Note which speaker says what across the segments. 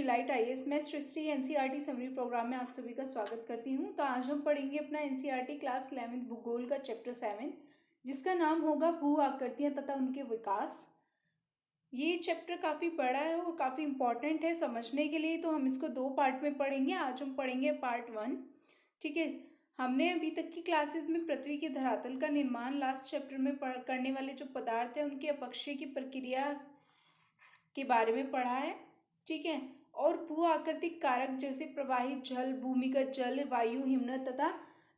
Speaker 1: Delight IAS. मैं सृष्टि NCERT summary programme में आप सभी का स्वागत करती हूं। तो आज हम पढ़ेंगे अपना एनसीईआरटी क्लास 11 भूगोल का चैप्टर 7, जिसका नाम होगा भू आकृतियां तथा उनके विकास। ये चैप्टर काफ़ी बड़ा है और काफ़ी इंपॉर्टेंट है समझने के लिए, तो हम इसको 2 पार्ट में पढ़ेंगे। आज हम पढ़ेंगे पार्ट 1। ठीक है, हमने अभी तक की क्लासेस में पृथ्वी के धरातल का निर्माण लास्ट चैप्टर में करने वाले जो पदार्थ है उनके अपक्षय की प्रक्रिया के बारे में पढ़ा है। ठीक है, और भू आकृतिक कारक जैसे प्रवाहित जल, भूमिगत जल, वायु, हिमनद तथा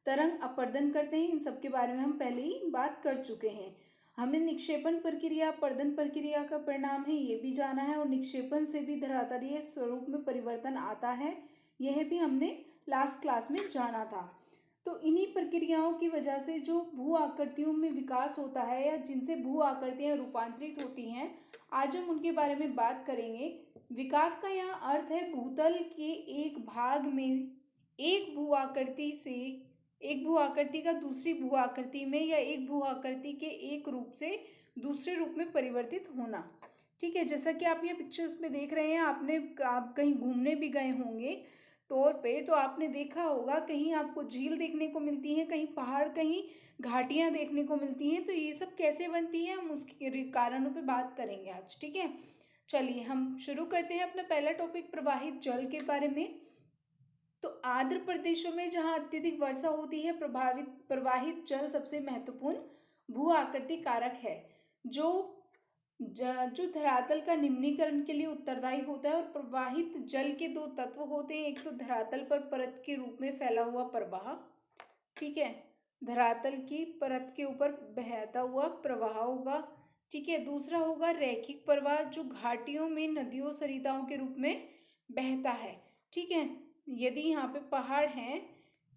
Speaker 1: तरंग अपर्दन करते हैं। इन सब के बारे में हम पहले ही बात कर चुके हैं। हमने निक्षेपण प्रक्रिया, अपर्दन प्रक्रिया का परिणाम है ये भी जाना है, और निक्षेपण से भी धरातलीय स्वरूप में परिवर्तन आता है, यह भी हमने लास्ट क्लास में जाना था। तो इन्हीं प्रक्रियाओं की वजह से जो भू आकृतियों में विकास होता है या जिनसे भू आकृतियां रूपांतरित होती हैं, आज हम उनके बारे में बात करेंगे। विकास का यहाँ अर्थ है भूतल के एक भाग में एक भू आकृति से एक भू आकृति का दूसरी भू आकृति में या एक भू आकृति के एक रूप से दूसरे रूप में परिवर्तित होना। ठीक है, जैसा कि आप ये पिक्चर्स में देख रहे हैं, आप कहीं घूमने भी गए होंगे टूर पे, तो आपने देखा होगा कहीं आपको झील देखने को मिलती है, कहीं पहाड़, कहीं घाटियां देखने को मिलती हैं। तो ये सब कैसे बनती हैं, हम उसके कारणों पे बात करेंगे आज। ठीक है, चलिए हम शुरू करते हैं अपना पहला टॉपिक, प्रवाहित जल के बारे में। तो आर्द्र प्रदेशों में जहाँ अत्यधिक वर्षा होती है, प्रवाहित जल सबसे महत्वपूर्ण भू आकृति कारक है, जो धरातल का निम्नीकरण के लिए उत्तरदायी होता है। और प्रवाहित जल के 2 तत्व होते हैं, एक तो धरातल पर परत के रूप में फैला हुआ प्रवाह, ठीक है, धरातल की परत के ऊपर बहता हुआ प्रवाह होगा। ठीक है, दूसरा होगा रैखिक प्रवाह, जो घाटियों में नदियों सरिताओं के रूप में बहता है। ठीक है, यदि यहाँ पे पहाड़ हैं,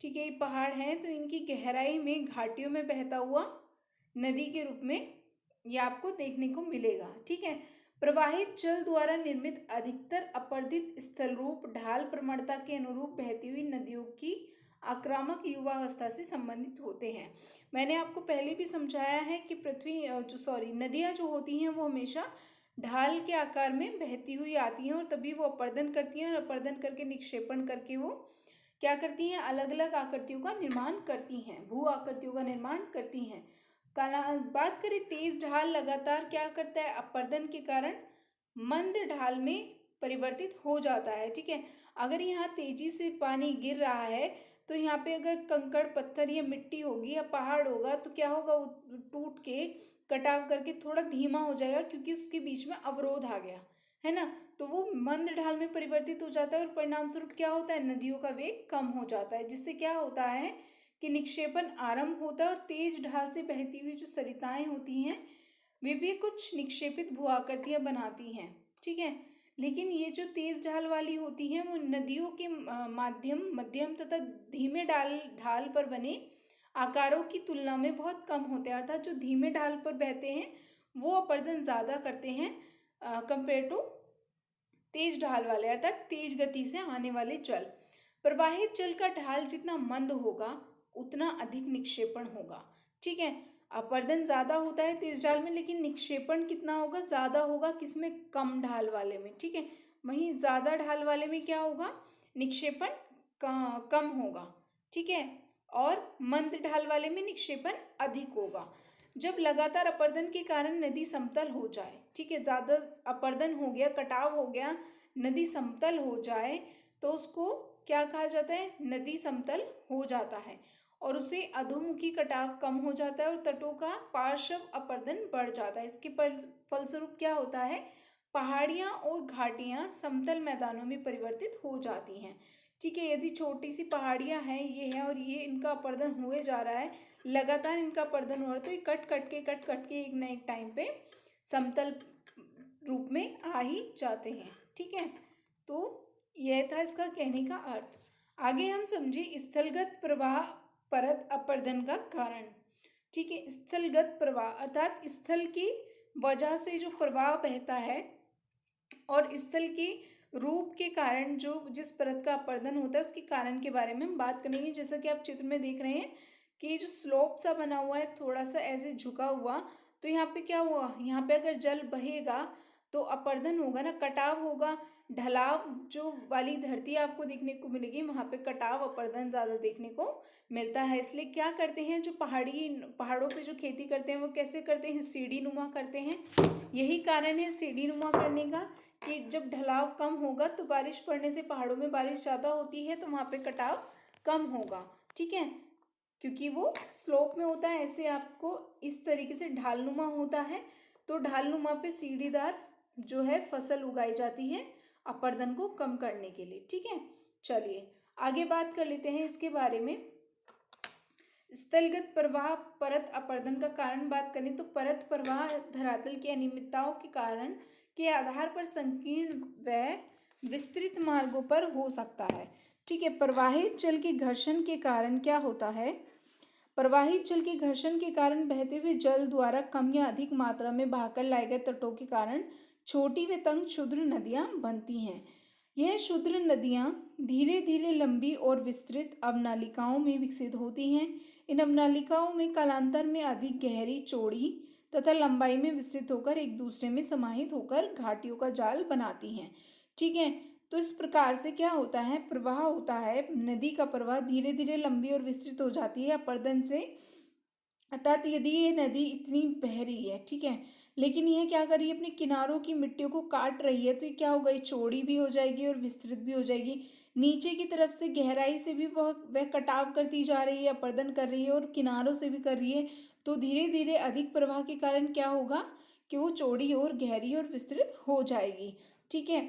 Speaker 1: ठीक है, ये पहाड़ हैं, तो इनकी गहराई में घाटियों में बहता हुआ नदी के रूप में ये आपको देखने को मिलेगा। ठीक है, प्रवाहित जल द्वारा निर्मित अधिकतर अपरदित स्थल रूप ढाल प्रवणता के अनुरूप बहती हुई नदियों की आक्रामक युवावस्था से संबंधित होते हैं। मैंने आपको पहले भी समझाया है कि नदियां जो होती हैं वो हमेशा ढाल के आकार में बहती हुई आती हैं, और तभी वो अपर्दन करती हैं, और अपर्दन करके निक्षेपण करके वो क्या करती हैं, अलग अलग आकृतियों का निर्माण करती हैं, भू आकृतियों का निर्माण करती हैं। बात करें तेज ढाल लगातार क्या करता है, अपर्दन के कारण मंद ढाल में परिवर्तित हो जाता है। ठीक है, अगर यहाँ तेजी से पानी गिर रहा है तो यहाँ पे अगर कंकड़ पत्थर या मिट्टी होगी या पहाड़ होगा तो क्या होगा, टूट के कटाव करके थोड़ा धीमा हो जाएगा, क्योंकि उसके बीच में अवरोध आ गया है ना। तो वो मंद ढाल में परिवर्तित हो जाता है, और परिणाम स्वरूप क्या होता है, नदियों का वेग कम हो जाता है, जिससे क्या होता है कि निक्षेपण आरंभ होता है, और तेज ढाल से बहती हुई जो सरिताएं होती हैं वे भी कुछ निक्षेपित भू आकृतियां बनाती हैं। ठीक है, लेकिन ये जो तेज ढाल वाली होती हैं वो नदियों के मध्यम तथा धीमे ढाल पर बने आकारों की तुलना में बहुत कम होते हैं। अर्थात जो धीमे ढाल पर बहते हैं वो अपर्दन ज़्यादा करते हैं कंपेयर टू तेज ढाल वाले, अर्थात तेज गति से आने वाले जल। प्रवाहित जल का ढाल जितना मंद होगा उतना अधिक निक्षेपण होगा। ठीक है, अपर्दन ज्यादा होता है तेज ढाल में, लेकिन निक्षेपण कितना होगा, ज्यादा होगा किसमें, कम ढाल वाले में। ठीक है, वहीं ज्यादा ढाल वाले में क्या होगा, निक्षेपण कम होगा। ठीक है, और मंद ढाल वाले में निक्षेपण अधिक होगा। जब लगातार अपर्दन के कारण नदी समतल हो जाए, ठीक है, ज्यादा अपर्दन हो गया, कटाव हो गया, नदी समतल हो जाए, तो उसको क्या कहा जाता है, नदी समतल हो जाता है, और उसे अधोमुखी कटाव कम हो जाता है, और तटों का पार्श्व अपर्दन बढ़ जाता है। इसके फलस्वरूप क्या होता है, पहाड़ियाँ और घाटियाँ समतल मैदानों में परिवर्तित हो जाती हैं। ठीक है, यदि छोटी सी पहाड़ियाँ हैं, ये हैं, और ये इनका अपर्दन हुए जा रहा है, लगातार इनका अपर्दन हो रहा है, तो ये कट कट के एक न एक टाइम पे समतल रूप में आ ही जाते हैं। ठीक है, तो यह था इसका कहने का अर्थ। आगे हम समझे स्थलगत प्रवाह परत अपर्दन का कारण। ठीक है, स्थलगत प्रवाह अर्थात स्थल की वजह से जो प्रवाह बहता है, और स्थल के रूप के कारण जो जिस परत का अपर्दन होता है उसके कारण के बारे में हम बात करेंगे। जैसा कि आप चित्र में देख रहे हैं कि जो स्लोप सा बना हुआ है, थोड़ा सा ऐसे झुका हुआ, तो यहाँ पे क्या हुआ, यहाँ पे अगर जल बहेगा तो अपर्दन होगा ना, कटाव होगा, ढलाव जो वाली धरती आपको देखने को मिलेगी वहाँ पे कटाव अपर्दन ज़्यादा देखने को मिलता है। इसलिए क्या करते हैं, जो पहाड़ों पे जो खेती करते हैं वो कैसे करते हैं, सीढ़ी नुमा करते हैं। यही कारण है सीढ़ी नुमा करने का कि जब ढलाव कम होगा तो बारिश पड़ने से, पहाड़ों में बारिश ज़्यादा होती है तो वहाँ पे कटाव कम होगा। ठीक है, क्योंकि वो स्लोप में होता है। ऐसे आपको इस तरीके से ढालनुमा होता है, तो ढालनुमा पे सीढ़ीदार जो है फसल उगाई जाती है अपर्दन को कम करने के लिए। ठीक है, चलिए आगे बात कर लेते हैं इसके बारे में। स्थलगत प्रवाह परत अपर्दन का कारण बात करें तो परत प्रवाह धरातल की अनियमितताओं के कारण के आधार पर संकीर्ण व विस्तृत मार्गों पर हो सकता है। ठीक है, प्रवाहित जल के घर्षण के कारण क्या होता है, प्रवाहित जल के घर्षण के कारण बहते हुए जल द्वारा कम या अधिक मात्रा में बहाकर लाए गए तटों के कारण छोटी व तंग क्षुद्र नदियां बनती हैं। यह क्षुद्र नदियां धीरे धीरे लंबी और विस्तृत अवनालिकाओं में विकसित होती हैं। इन अवनालिकाओं में कालांतर में अधिक गहरी, चौड़ी तथा लंबाई में विस्तृत होकर एक दूसरे में समाहित होकर घाटियों का जाल बनाती हैं। ठीक है, तो इस प्रकार से क्या होता है, प्रवाह होता है, नदी का प्रवाह धीरे धीरे लंबी और विस्तृत हो जाती है अपर्दन से। अर्थात यदि ये नदी इतनी बह रही है, ठीक है, लेकिन यह क्या कर रही है, अपने किनारों की मिट्टियों को काट रही है, तो ये क्या होगा, ये चौड़ी भी हो जाएगी और विस्तृत भी हो जाएगी। नीचे की तरफ से गहराई से भी वह कटाव करती जा रही है, अपर्दन कर रही है, और किनारों से भी कर रही है। तो धीरे धीरे अधिक प्रवाह के कारण क्या होगा कि वो चौड़ी और गहरी और विस्तृत हो जाएगी। ठीक है,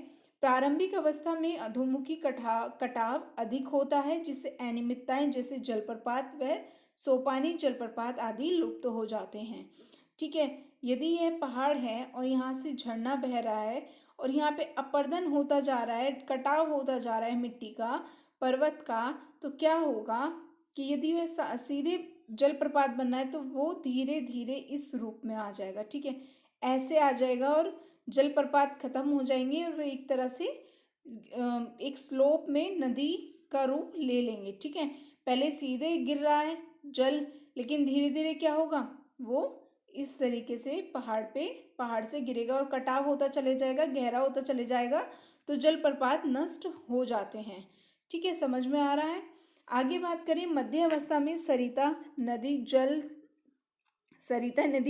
Speaker 1: प्रारंभिक अवस्था में अधोमुखी कटाव अधिक होता है, जिससे अनियमितताएं जैसे जलप्रपात व सोपानी जलप्रपात आदि लुप्त हो जाते हैं। ठीक है, यदि यह पहाड़ है और यहाँ से झरना बह रहा है और यहाँ पे अपर्दन होता जा रहा है, कटाव होता जा रहा है मिट्टी का, पर्वत का, तो क्या होगा कि यदि वह सीधे जलप्रपात बनना है तो वो धीरे धीरे इस रूप में आ जाएगा। ठीक है, ऐसे आ जाएगा और जलप्रपात खत्म हो जाएंगे और वो एक तरह से एक स्लोप में नदी का रूप ले लेंगे। ठीक है, पहले सीधे गिर रहा है जल, लेकिन धीरे धीरे क्या होगा, वो इस तरीके से पहाड़ से गिरेगा और कटाव होता चले जाएगा, गहरा होता चले जाएगा, तो जलप्रपात नष्ट हो जाते हैं। ठीक है, समझ में आ रहा है। आगे बात करें, मध्य अवस्था में सरिता नदी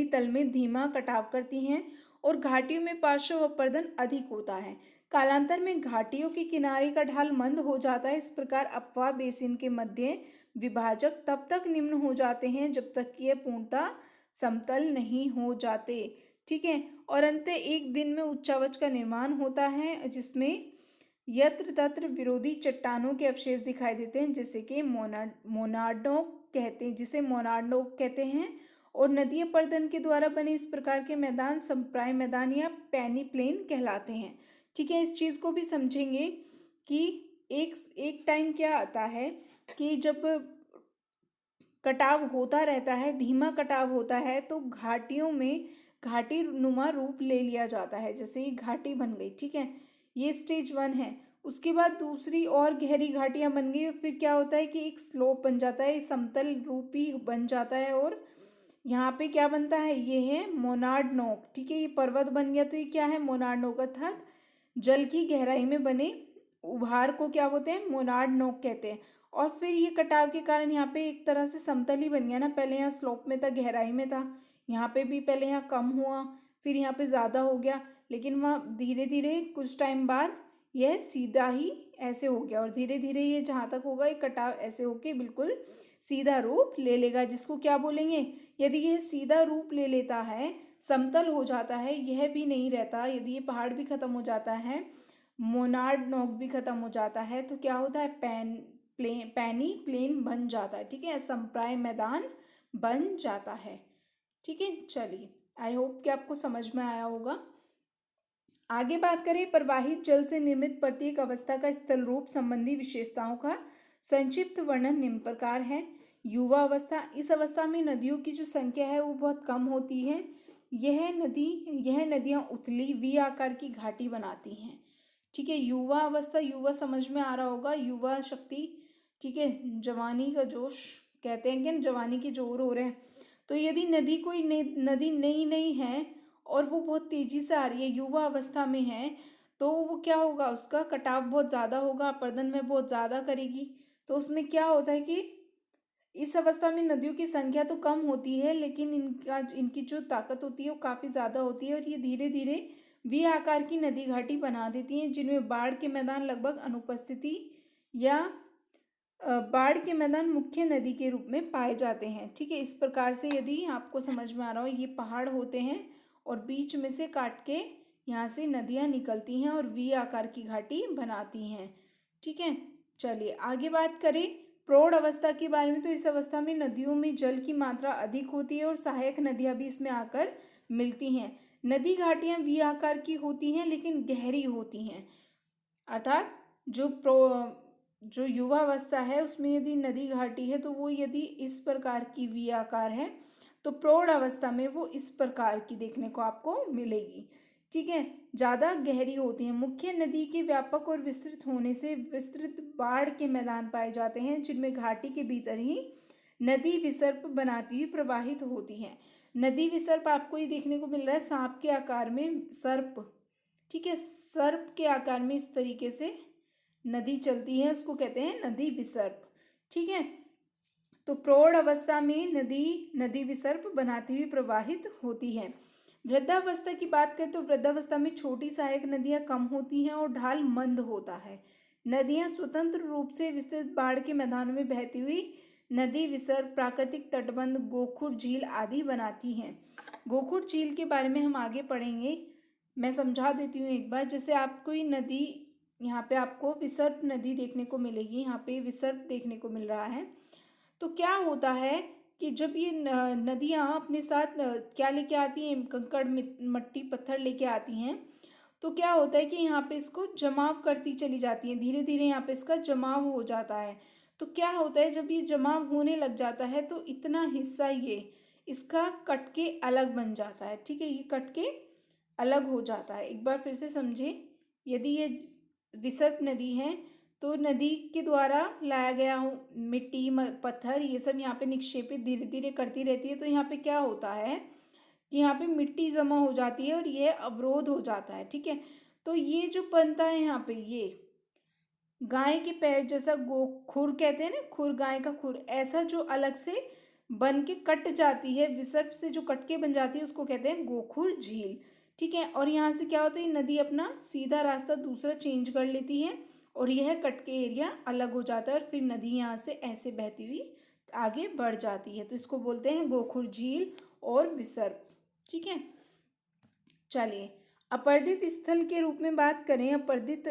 Speaker 1: तल में धीमा कटाव करती हैं और घाटियों में पार्श्व अपर्दन अधिक होता है। कालांतर में घाटियों के किनारे का ढाल मंद हो जाता है। इस प्रकार अपवा बेसिन के मध्य विभाजक तब तक निम्न हो जाते हैं जब तक कि यह पूर्णतः समतल नहीं हो जाते। ठीक है, और अंत एक दिन में उच्चावच का निर्माण होता है, जिसमें यत्र तत्र विरोधी चट्टानों के अवशेष दिखाई देते हैं, जिसे कि मोनार्डोक कहते हैं। और नदी अपर्दन के द्वारा बने इस प्रकार के मैदान संप्राय मैदान या पैनी प्लेन कहलाते हैं। ठीक है, इस चीज़ को भी समझेंगे कि एक टाइम क्या आता है कि जब कटाव होता रहता है, धीमा कटाव होता है, तो घाटियों में घाटी नुमा रूप ले लिया जाता है, जैसे ये घाटी बन गई। ठीक है, ये स्टेज 1 है। उसके बाद दूसरी और गहरी घाटियां बन गई और फिर क्या होता है कि एक स्लोप बन जाता है, समतल रूपी बन जाता है, और यहाँ पे क्या बनता है, ये है मोनार्ड नोक। ठीक है, ये पर्वत बन गया, तो ये क्या है, मोनार्ड नोक, अर्थात जल की गहराई में बने उभार को क्या बोलते हैं, मोनार्ड नोक कहते हैं। और फिर ये कटाव के कारण यहाँ पे एक तरह से समतल ही बन गया ना, पहले यहाँ स्लोप में था, गहराई में था, यहाँ पे भी पहले यहाँ कम हुआ, फिर यहाँ पे ज़्यादा हो गया, लेकिन वहाँ धीरे धीरे कुछ टाइम बाद यह सीधा ही ऐसे हो गया, और धीरे धीरे ये जहाँ तक होगा ये कटाव ऐसे होके बिल्कुल सीधा रूप ले लेगा, जिसको क्या बोलेंगे, यदि यह सीधा रूप ले लेता है, समतल हो जाता है, यह भी नहीं रहता, यदि ये पहाड़ भी खत्म हो जाता है, मोनार्ड नोक भी खत्म हो जाता है, तो क्या होता है, पैनी प्लेन बन जाता है। ठीक है, संप्राय मैदान बन जाता है। ठीक है, चलिए आई होप कि आपको समझ में आया होगा। आगे बात करें, प्रवाहित जल से निर्मित प्रत्येक अवस्था का स्थल रूप संबंधी विशेषताओं का संक्षिप्त वर्णन निम्न प्रकार है। युवा अवस्था, इस अवस्था में नदियों की जो संख्या है वो बहुत कम होती है। यह नदियाँ उथली वी आकार की घाटी बनाती हैं। ठीक है, युवा अवस्था, युवा समझ में आ रहा होगा, युवा शक्ति, ठीक है, जवानी का जोश कहते हैं कि जवानी के जोर हो रहे हैं। तो यदि नदी नई नई है और वो बहुत तेजी से आ रही है, युवा अवस्था में है, तो वो क्या होगा, उसका कटाव बहुत ज़्यादा होगा, अपर्दन में बहुत ज़्यादा करेगी। तो उसमें क्या होता है कि इस अवस्था में नदियों की संख्या तो कम होती है, लेकिन इनकी जो ताकत होती है वो काफ़ी ज़्यादा होती है, और ये धीरे धीरे वी आकार की नदी घाटी बना देती हैं, जिनमें बाढ़ के मैदान लगभग अनुपस्थिति या बाढ़ के मैदान मुख्य नदी के रूप में पाए जाते हैं। ठीक है, इस प्रकार से यदि आपको समझ में आ रहा हो, ये पहाड़ होते हैं और बीच में से काट के यहाँ से नदियाँ निकलती हैं और वी आकार की घाटी बनाती हैं। ठीक है, चलिए आगे बात करें प्रौढ़ अवस्था के बारे में। तो इस अवस्था में नदियों में जल की मात्रा अधिक होती है और सहायक नदियाँ भी इसमें आकर मिलती हैं। नदी घाटियाँ वी आकार की होती हैं लेकिन गहरी होती हैं, अर्थात जो युवावस्था है उसमें यदि नदी घाटी है तो वो यदि इस प्रकार की वी आकार है, तो प्रौढ़ अवस्था में वो इस प्रकार की देखने को आपको मिलेगी। ठीक है, ज़्यादा गहरी होती हैं। मुख्य नदी के व्यापक और विस्तृत होने से विस्तृत बाढ़ के मैदान पाए जाते हैं, जिनमें घाटी के भीतर ही नदी विसर्प बनाती हुई प्रवाहित होती हैं। नदी विसर्प आपको ये देखने को मिल रहा है सांप के आकार में सर्प। ठीक है, सर्प के आकार में इस तरीके से नदी चलती है, उसको कहते हैं नदी विसर्प। ठीक है, तो प्रौढ़ अवस्था में नदी विसर्प बनाती हुई प्रवाहित होती है। वृद्धावस्था की बात करें तो वृद्धावस्था में छोटी सहायक नदियां कम होती हैं और ढाल मंद होता है। नदियां स्वतंत्र रूप से विस्तृत बाढ़ के मैदानों में बहती हुई नदी विसर्प प्राकृतिक तटबंध गोखुर झील आदि बनाती हैं। गोखुर झील के बारे में हम आगे पढ़ेंगे, मैं समझा देती हूँ एक बार। जैसे आपको ये नदी, यहाँ पे आपको विसर्प नदी देखने को मिलेगी, यहाँ पे विसर्प देखने को मिल रहा है। तो क्या होता है कि जब ये नदियाँ अपने साथ क्या लेके आती हैं, कंकड़ मट्टी पत्थर लेके आती हैं, तो क्या होता है कि यहाँ पे इसको जमाव करती चली जाती हैं, धीरे धीरे यहाँ पे इसका जमाव हो जाता है। तो क्या होता है जब ये जमाव होने लग जाता है तो इतना हिस्सा ये इसका कट के अलग बन जाता है। ठीक है, ये कट के अलग हो जाता है। एक बार फिर से समझे, यदि ये विसर्प नदी है तो नदी के द्वारा लाया गया हो मिट्टी पत्थर ये सब यहाँ पे निक्षेपित धीरे धीरे करती रहती है, तो यहाँ पे क्या होता है कि यहाँ पे मिट्टी जमा हो जाती है और ये अवरोध हो जाता है। ठीक है, तो ये जो बनता है यहाँ पे, ये गाय के पैर जैसा खुर कहते हैं ना, खुर, गाय का खुर, ऐसा जो अलग से बन के कट जाती है, विसर्प से जो कट के बन जाती है उसको कहते हैं गोखुर झील। ठीक है, और यहाँ से क्या होता है, नदी अपना सीधा रास्ता दूसरा चेंज कर लेती है और यह कट के एरिया अलग हो जाता है और फिर नदी यहाँ से ऐसे बहती हुई आगे बढ़ जाती है। तो इसको बोलते हैं गोखुर झील और विसर्प। ठीक है, चलिए अपर्दित स्थल के रूप में बात करें। अपर्दित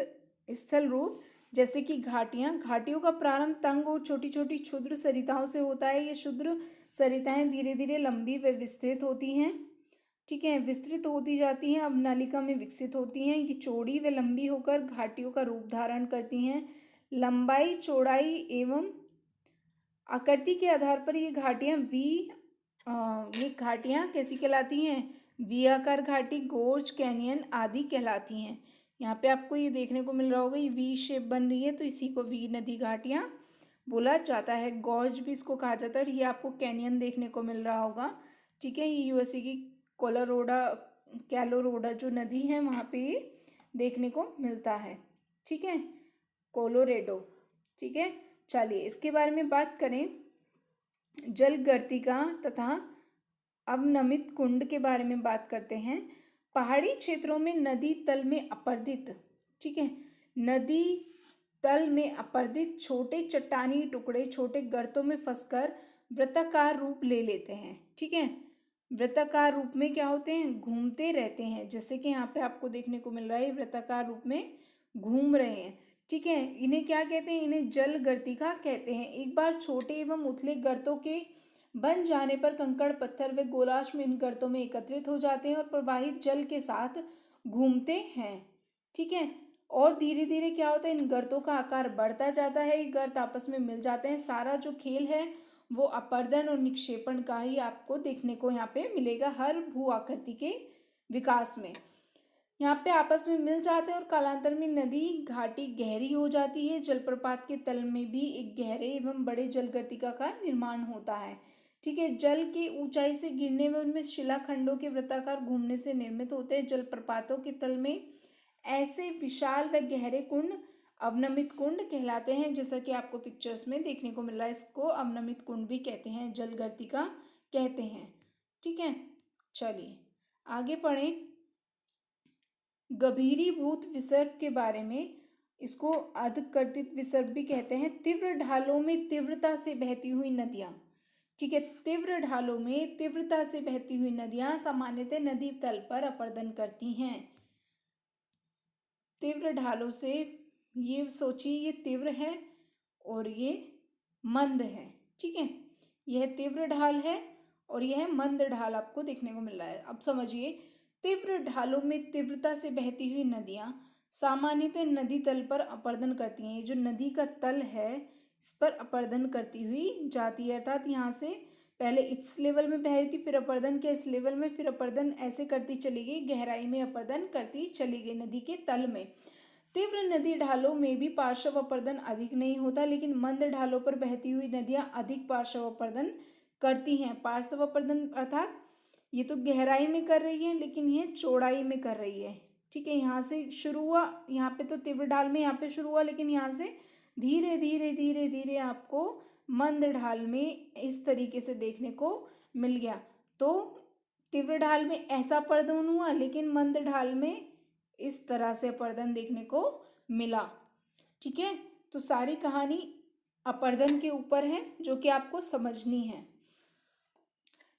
Speaker 1: स्थल रूप जैसे कि घाटियाँ, घाटियों का प्रारंभ तंग और छोटी छोटी क्षुद्र सरिताओं से होता है। ये क्षुद्र सरिताएं धीरे धीरे लंबी व विस्तृत होती हैं। ठीक है, विस्तृत होती जाती हैं, अब नालिका में विकसित होती हैं। ये चौड़ी व लंबी होकर घाटियों का रूप धारण करती हैं। लंबाई, चौड़ाई एवं आकृति के आधार पर ये घाटियाँ कैसी कहलाती हैं, वी आकार घाटी, गोर्ज, कैनियन आदि कहलाती हैं। यहाँ पे आपको ये देखने को मिल रहा होगा, ये वी शेप बन रही है तो इसी को वी नदी घाटियाँ बोला जाता है। गॉर्ज भी इसको कहा जाता है और ये आपको कैनियन देखने को मिल रहा होगा। ठीक है, ये यूएसए की कैलोरोडा जो नदी है वहाँ पे ये देखने को मिलता है। ठीक है, कोलोरेडो। ठीक है, चलिए इसके बारे में बात करें, जल गर्तिका तथा अवनमित कुंड के बारे में बात करते हैं। पहाड़ी क्षेत्रों में नदी तल में अपर्दित, ठीक है, नदी तल में अपर्दित छोटे चट्टानी टुकड़े छोटे गर्तों में फंसकर वृत्ताकार रूप ले लेते हैं। ठीक है, वृत्ताकार रूप में क्या होते हैं, घूमते रहते हैं। जैसे कि यहाँ पे आपको देखने को मिल रहा है वृत्ताकार रूप में घूम रहे हैं। ठीक है, इन्हें क्या कहते हैं, इन्हें जल गर्तिका कहते हैं। एक बार छोटे एवं उथले गर्तों के बन जाने पर कंकड़ पत्थर व गोलाश में इन गर्तों में एकत्रित हो जाते हैं और प्रवाहित जल के साथ घूमते हैं। ठीक है, और धीरे धीरे क्या होता है, इन गर्तों का आकार बढ़ता जाता है, ये गर्त आपस में मिल जाते हैं। सारा जो खेल है वो अपर्दन और निक्षेपण का ही आपको देखने को यहाँ पे मिलेगा हर भू आकृति के विकास में। यहाँ पे आपस में मिल जाते हैं और कालांतर में नदी घाटी गहरी हो जाती है। जलप्रपात के तल में भी एक गहरे एवं बड़े जलगर्तिका का निर्माण होता है। ठीक है, जल की ऊंचाई से गिरने व उनमें शिलाखंडों के वृत्ताकार घूमने से निर्मित होते हैं। जलप्रपातों के तल में ऐसे विशाल व गहरे कुंड अवनमित कुंड कहलाते हैं, जैसा कि आपको पिक्चर्स में देखने को मिल रहा है। इसको अवनमित कुंड भी कहते हैं, जलगर्तिका कहते हैं। ठीक है, चलिए आगे पढ़ें। गभीरीभूत विसर्ग के बारे में, इसको अधकर्तित विसर्ग भी कहते हैं। तीव्र ढालों में तीव्रता से बहती हुई नदियाँ। ठीक है, तीव्र ढालों में तीव्रता से बहती हुई नदियाँ सामान्यतः नदी तल पर अपरदन करती हैं। तीव्र ढालों से, ये सोचिए ये तीव्र है और ये मंद है। ठीक है, यह तीव्र ढाल है और यह मंद ढाल आपको देखने को मिल रहा है। अब समझिए, तीव्र ढालों में तीव्रता से बहती हुई नदियाँ सामान्यतः नदी तल पर अपरदन करती हैं। ये जो नदी का तल है इस पर अपरदन करती हुई जाती है, अर्थात यहाँ से पहले इस लेवल में बह रही थी, फिर अपरदन के इस लेवल में, फिर अपरदन ऐसे करती चली गई, गहराई में अपरदन करती चली गई नदी के तल में। तीव्र नदी ढालों में भी पार्श्व अपरदन अधिक नहीं होता, लेकिन मंद ढालों पर बहती हुई नदियाँ अधिक पार्श्व अपरदन करती हैं। पार्श्व अपरदन अर्थात ये तो गहराई में कर रही है, लेकिन ये चौड़ाई में कर रही है। ठीक है, यहाँ से शुरू हुआ, यहाँ पे तो तीव्र ढाल में यहाँ पे शुरू हुआ, लेकिन यहाँ से धीरे धीरे धीरे धीरे आपको मंद ढाल में इस तरीके से देखने को मिल गया। तो तीव्र ढाल में ऐसा अपरदन हुआ, लेकिन मंद ढाल में इस तरह से अपरदन देखने को मिला। ठीक है, तो सारी कहानी अपरदन के ऊपर है, जो कि आपको समझनी है।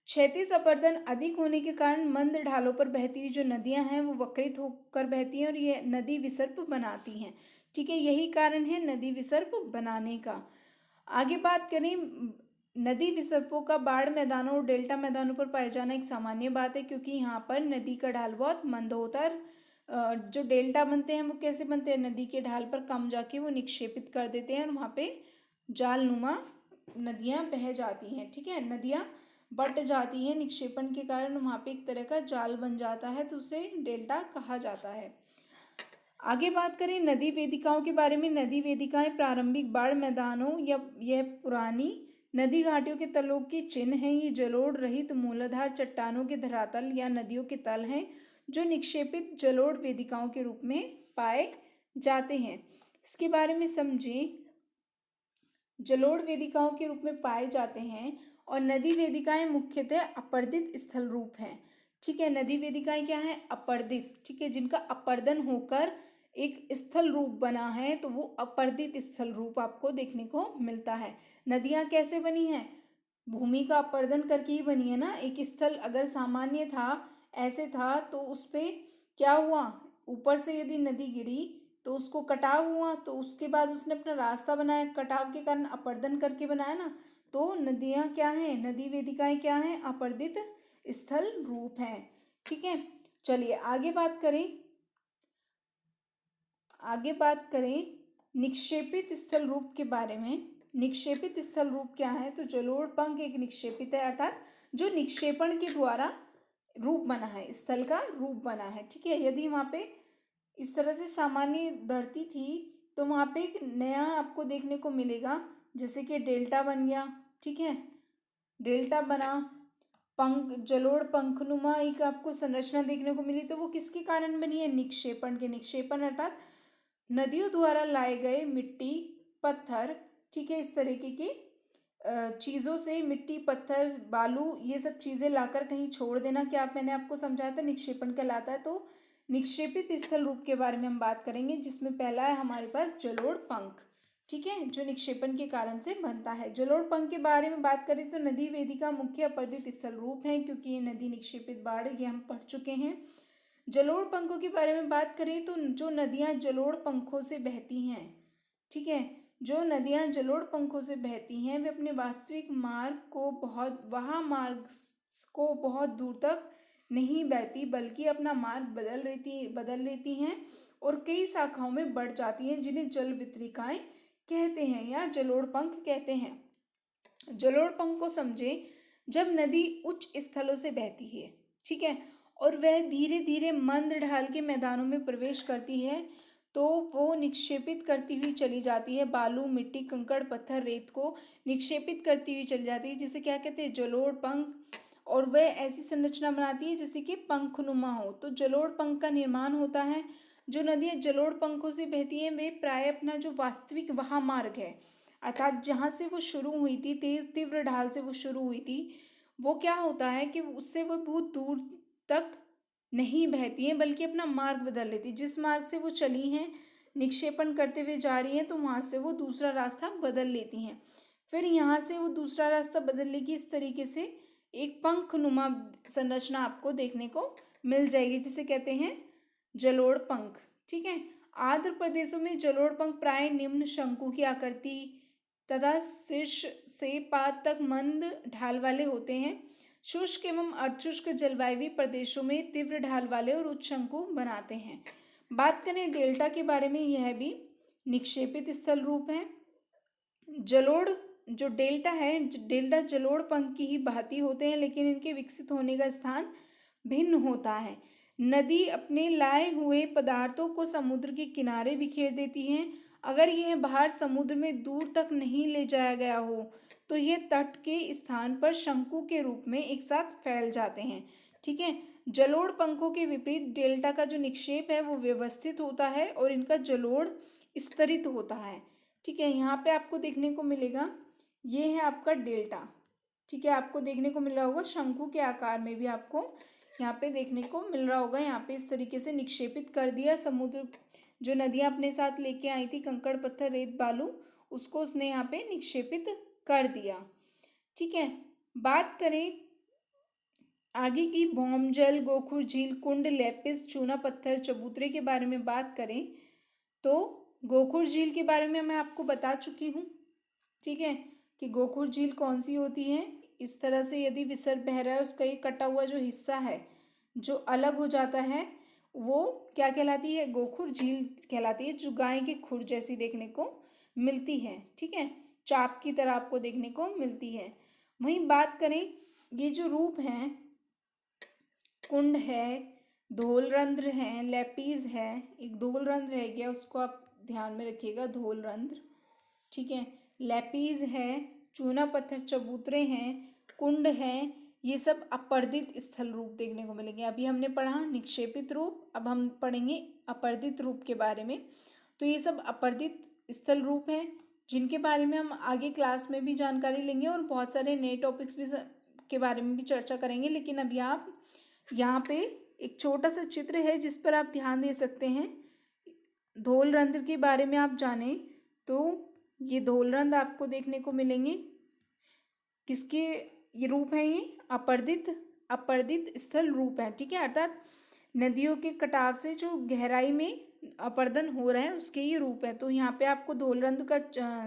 Speaker 1: क्षैतिज अपरदन अधिक होने के कारण मंद ढालों पर बहती हुई जो नदियां हैं वो वक्रित होकर बहती हैं और ये नदी विसर्प बनाती हैं। ठीक है, यही कारण है नदी विसर्प बनाने का। आगे बात करें, नदी विसर्पों का बाढ़ मैदानों और डेल्टा मैदानों पर पाए जाना एक सामान्य बात है, क्योंकि यहाँ पर नदी का ढाल बहुत मंद होता है। जो डेल्टा बनते हैं वो कैसे बनते हैं, नदी के ढाल पर कम जाके वो निक्षेपित कर देते हैं और वहाँ पे जालनुमा नदियाँ बह जाती हैं। ठीक है, नदियाँ बट जाती हैं निक्षेपण के कारण, वहाँ पे एक तरह का जाल बन जाता है, तो उसे डेल्टा कहा जाता है। आगे बात करें नदी वेदिकाओं के बारे में। नदी वेदिकाएं प्रारंभिक बाढ़ मैदानों या यह पुरानी नदी घाटियों के तलों के चिन्ह हैं। ये जलोढ़ रहित मूलाधार चट्टानों के धरातल या नदियों के तल हैं, जो निक्षेपित जलोढ़ वेदिकाओं के रूप में पाए जाते हैं। इसके बारे में समझें। जलोढ़ वेदिकाओं के रूप में पाए जाते हैं और नदी वेदिकाएं मुख्यतः अपर्दित स्थल रूप हैं। ठीक है, नदी वेदिकाएं क्या है, अपर्दित। ठीक है, जिनका अपर्दन होकर एक स्थल रूप बना है, तो वो अपर्दित स्थल रूप आपको देखने को मिलता है। नदियां कैसे बनी हैं, भूमि का अपर्दन करके ही बनी है ना। एक स्थल अगर सामान्य था, ऐसे था, तो उस पे क्या हुआ, ऊपर से यदि नदी गिरी तो उसको कटाव हुआ, तो उसके बाद उसने अपना रास्ता बनाया, कटाव के कारण अपर्दन करके बनाया ना। तो नदियाँ क्या हैं, नदी वेदिकाएं क्या हैं, अपर्दित स्थल रूप हैं। ठीक है, चलिए आगे बात करें। आगे बात करें निक्षेपित स्थल रूप के बारे में। निक्षेपित स्थल रूप क्या है, तो जलोढ़ पंख एक निक्षेपित है, अर्थात जो निक्षेपण के द्वारा रूप बना है, स्थल का रूप बना है। ठीक है, यदि वहाँ पे इस तरह से सामान्य धरती थी, तो वहाँ पे एक नया आपको देखने को मिलेगा, जैसे कि डेल्टा बन गया। ठीक है, डेल्टा बना, पंख जलोढ़ पंखनुमा एक आपको संरचना देखने को मिली, तो वो किसके कारण बनी है, निक्षेपण के। निक्षेपण अर्थात नदियों द्वारा लाए गए मिट्टी पत्थर, ठीक है, इस तरीके की चीज़ों से, मिट्टी पत्थर बालू ये सब चीज़ें लाकर कहीं छोड़ देना, क्या आप मैंने आपको समझाया था, निक्षेपण कहलाता है। तो निक्षेपित स्थल रूप के बारे में हम बात करेंगे, जिसमें पहला है हमारे पास जलोढ़ पंख। ठीक है, जो निक्षेपण के कारण से बनता है। जलोढ़ पंख के बारे में बात करें तो नदी वेदिका मुख्य अपरदित स्थल रूप है, क्योंकि ये नदी निक्षेपित बाढ़ ये हम पढ़ चुके हैं। जलोढ़ पंखों के बारे में बात करें तो जो नदियाँ जलोढ़ पंखों से बहती हैं, ठीक है, जो नदियाँ जलोढ़ पंखों से बहती हैं, वे अपने वास्तविक मार्ग को बहुत दूर तक नहीं बहती, बल्कि अपना मार्ग बदल लेती हैं और कई शाखाओं में बढ़ जाती हैं, जिन्हें जल वितरिकाएं कहते हैं या जलोढ़ पंख कहते हैं। जलोढ़ पंख को समझे, जब नदी उच्च स्थलों से बहती है, ठीक है, और वह धीरे धीरे मंद ढाल के मैदानों में प्रवेश करती है, तो वो निक्षेपित करती हुई चली जाती है, बालू मिट्टी कंकड़ पत्थर रेत को निक्षेपित करती हुई चली जाती है, जिसे क्या कहते हैं, जलोढ़ पंख। और वह ऐसी संरचना बनाती है जैसे कि पंखनुमा हो। तो जलोढ़ पंख का निर्माण होता है जो नदियाँ जलोढ़ पंखों से बहती हैं वे प्राय अपना जो वास्तविक महामार्ग है, अर्थात जहाँ से वो शुरू हुई थी, तेज तीव्र ढाल से वो शुरू हुई थी, वो क्या होता है कि उससे वो बहुत दूर तक नहीं बहती हैं बल्कि अपना मार्ग बदल लेती। जिस मार्ग से वो चली हैं, निक्षेपण करते हुए जा रही हैं, तो वहाँ से वो दूसरा रास्ता बदल लेती हैं। फिर यहाँ से वो दूसरा रास्ता बदल लेगी, इस तरीके से एक पंखनुमा संरचना आपको देखने को मिल जाएगी, जिसे कहते हैं जलोढ़ पंख। ठीक है। आर्द्र प्रदेशों में जलोढ़ पंख प्राय निम्न शंकु की आकृति तथा शीर्ष से पाद तक मंद ढाल वाले होते हैं। शुष्क एवं अर्धशुष्क जलवायु प्रदेशों में तीव्र ढाल वाले और उच्च शंकु बनाते हैं। बात करें डेल्टा के बारे में, यह भी निक्षेपित स्थल रूप है। जलोढ़ जो डेल्टा है, डेल्टा जलोढ़ पंख की ही भांति होते हैं, लेकिन इनके विकसित होने का स्थान भिन्न होता है। नदी अपने लाए हुए पदार्थों को समुद्र के किनारे बिखेर देती है। अगर यह भार समुद्र में दूर तक नहीं ले जाया गया हो तो यह तट के स्थान पर शंकु के रूप में एक साथ फैल जाते हैं। ठीक है। जलोढ़ पंखों के विपरीत डेल्टा का जो निक्षेप है वो व्यवस्थित होता है और इनका जलोढ़ स्तरित होता है। ठीक है। यहाँ पे आपको देखने को मिलेगा, ये है आपका डेल्टा। ठीक है। आपको देखने को मिल रहा होगा शंकु के आकार में भी आपको यहाँ पे देखने को मिल रहा होगा। यहाँ पे इस तरीके से निक्षेपित कर दिया समुद्र, जो नदियाँ अपने साथ लेके आई थी कंकड़ पत्थर रेत बालू, उसको उसने यहाँ पे निक्षेपित कर दिया। ठीक है। बात करें आगे की, भौमजल, गोखुर झील, कुंड, लेपिस, चूना पत्थर, चबूतरे के बारे में बात करें तो गोखुर झील के बारे में मैं आपको बता चुकी हूँ। ठीक है, कि गोखुर झील कौन सी होती है। इस तरह से यदि विसर्ग बह रहा है, उसका ये कटा हुआ जो हिस्सा है जो अलग हो जाता है, वो क्या कहलाती है, गोखुर झील कहलाती है, जो गाय के खुर जैसी देखने को मिलती है। ठीक है, चाप की तरह आपको देखने को मिलती है। वहीं बात करें, ये जो रूप हैं, कुंड है, धोलरंध्र है, लेपीज है, एक धोलरंध्र है गया, उसको आप ध्यान में रखिएगा, धोलरंध्र। ठीक है, लेपीज है, चूना पत्थर, चबूतरे हैं, कुंड है, ये सब अपर्दित स्थल रूप देखने को मिलेंगे। अभी हमने पढ़ा निक्षेपित रूप, अब हम पढ़ेंगे अपर्दित रूप के बारे में। तो ये सब अपर्दित स्थल रूप हैं, जिनके बारे में हम आगे क्लास में भी जानकारी लेंगे और बहुत सारे नए टॉपिक्स भी के बारे में भी चर्चा करेंगे। लेकिन अभी आप यहाँ पे एक छोटा सा चित्र है जिस पर आप ध्यान दे सकते हैं। धोलरंध्र के बारे में आप जानें तो ये धोलरंध्र आपको देखने को मिलेंगे। किसके ये रूप है, ये अपर्दित स्थल रूप है। ठीक है, अर्थात नदियों के कटाव से जो गहराई में अपर्दन हो रहा है उसके ये रूप है। तो यहाँ पे आपको धोलरंध्र का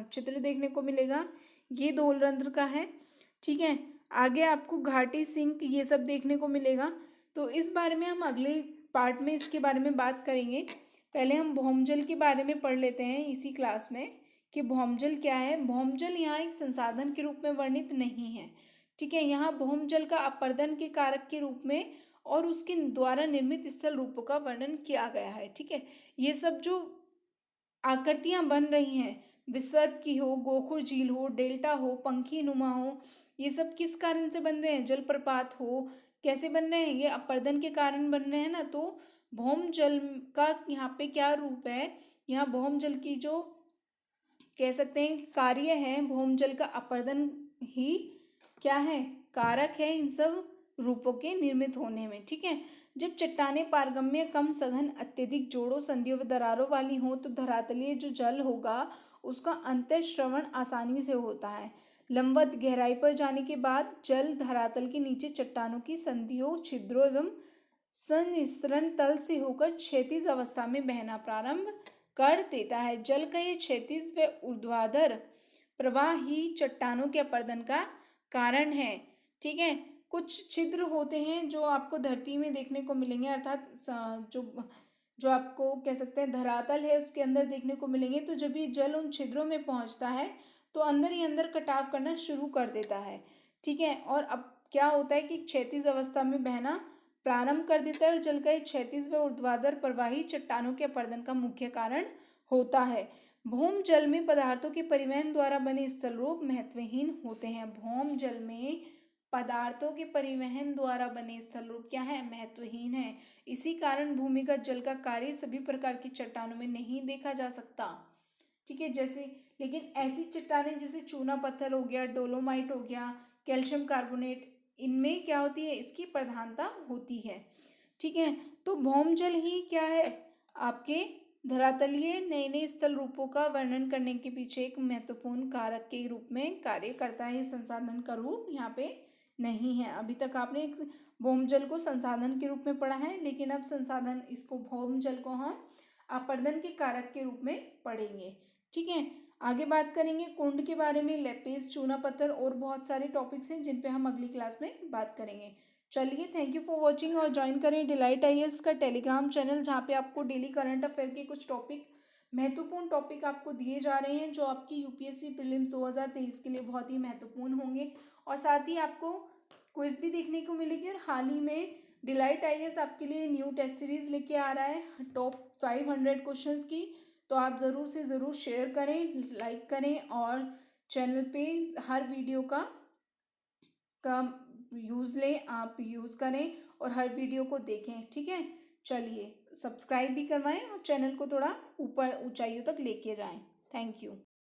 Speaker 1: चित्र देखने को मिलेगा, ये धोलरंध्र का है। ठीक है, आगे आपको घाटी, सिंक, ये सब देखने को मिलेगा। तो इस बारे में हम अगले पार्ट में इसके बारे में बात करेंगे। पहले हम भौमजल के बारे में पढ़ लेते हैं इसी क्लास में कि भौमजल क्या है। भौमजल यहाँ एक संसाधन के रूप में वर्णित नहीं है। ठीक है, यहाँ भौमजल का अपर्दन के कारक के रूप में और उसके द्वारा निर्मित स्थल रूपों का वर्णन किया गया है। ठीक है, ये सब जो आकृतियां बन रही हैं, विसर्ग की हो, गोखुर झील हो, डेल्टा हो, पंखी नुमा हो, ये सब किस कारण से बन रहे हैं, जलप्रपात हो, कैसे बन रहे हैं, ये अपर्दन के कारण बन रहे हैं ना। तो भौमजल का यहाँ पे क्या रूप है, यहाँ भौमजल की जो कह सकते हैं कार्य है, भौमजल का अपर्दन ही क्या है, कारक है इन सब रूपों के निर्मित होने में। ठीक है, जब चट्टाने पारगम्य, कम सघन, अत्यधिक जोड़ों, संधियों व दरारों वाली हो तो धरातलीय जो जल होगा उसका अंतःश्रवण आसानी से होता है। लंबवत गहराई पर जाने के बाद जल धरातल के नीचे चट्टानों की संधियों, छिद्रों एवं संस्तरण तल से होकर क्षैतिज अवस्था में बहना प्रारंभ कर देता है। जल का ये क्षैतिज व ऊर्ध्वाधर प्रवाह ही चट्टानों के अपर्दन का कारण है। ठीक है, कुछ छिद्र होते हैं जो आपको धरती में देखने को मिलेंगे, अर्थात जो आपको कह सकते हैं धरातल है उसके अंदर देखने को मिलेंगे। तो जब ये जल उन छिद्रों में पहुंचता है तो अंदर ही अंदर कटाव करना शुरू कर देता है। ठीक है, और अब क्या होता है कि क्षैतिज अवस्था में बहना प्रारंभ कर देता है और जल का क्षैतिज व ऊर्ध्वाधर प्रवाही चट्टानों के अपर्दन का मुख्य कारण होता है। भौम जल में पदार्थों के परिवहन द्वारा बने स्थल रूप महत्वहीन होते हैं। भौम जल में पदार्थों के परिवहन द्वारा बने स्थल रूप क्या है, महत्वहीन है। इसी कारण भूमिगत जल का कार्य सभी प्रकार की चट्टानों में नहीं देखा जा सकता। ठीक है, जैसे लेकिन ऐसी चट्टानें जैसे चूना पत्थर हो गया, डोलोमाइट हो गया, कैल्शियम कार्बोनेट, इनमें क्या होती है, इसकी प्रधानता होती है। ठीक है, तो भौम जल ही क्या है, आपके धरातलीय नए नए स्थल रूपों का वर्णन करने के पीछे एक महत्वपूर्ण कारक के रूप में कार्य करता है। संसाधन का रूप यहाँ पे नहीं है। अभी तक आपने एक भौम जल को संसाधन के रूप में पढ़ा है, लेकिन अब संसाधन इसको भौम जल को हम अपर्दन के कारक के रूप में पढ़ेंगे। ठीक है, आगे बात करेंगे कुंड के बारे में, लेपिस, चूना पत्थर और बहुत सारे टॉपिक्स हैं जिन पे हम अगली क्लास में बात करेंगे। चलिए, थैंक यू फॉर वॉचिंग और ज्वाइन करें डिलाइट आईएएस का टेलीग्राम चैनल, जहाँ पे आपको डेली करंट अफेयर के कुछ टॉपिक, महत्वपूर्ण टॉपिक आपको दिए जा रहे हैं जो आपकी यूपीएससी प्रीलिम्स 2023 के लिए बहुत ही महत्वपूर्ण होंगे। और साथ ही आपको क्विज भी देखने को मिलेगी। और हाल ही में डिलाइट आईएएस आपके लिए न्यू टेस्ट सीरीज लेके आ रहा है टॉप 500 क्वेश्चंस की। तो आप ज़रूर से ज़रूर शेयर करें, लाइक करें और चैनल पे हर वीडियो का यूज़ लें, आप यूज़ करें और हर वीडियो को देखें। ठीक है, चलिए सब्सक्राइब भी करवाएं और चैनल को थोड़ा ऊपर ऊंचाइयों तक लेके जाएं। Thank you.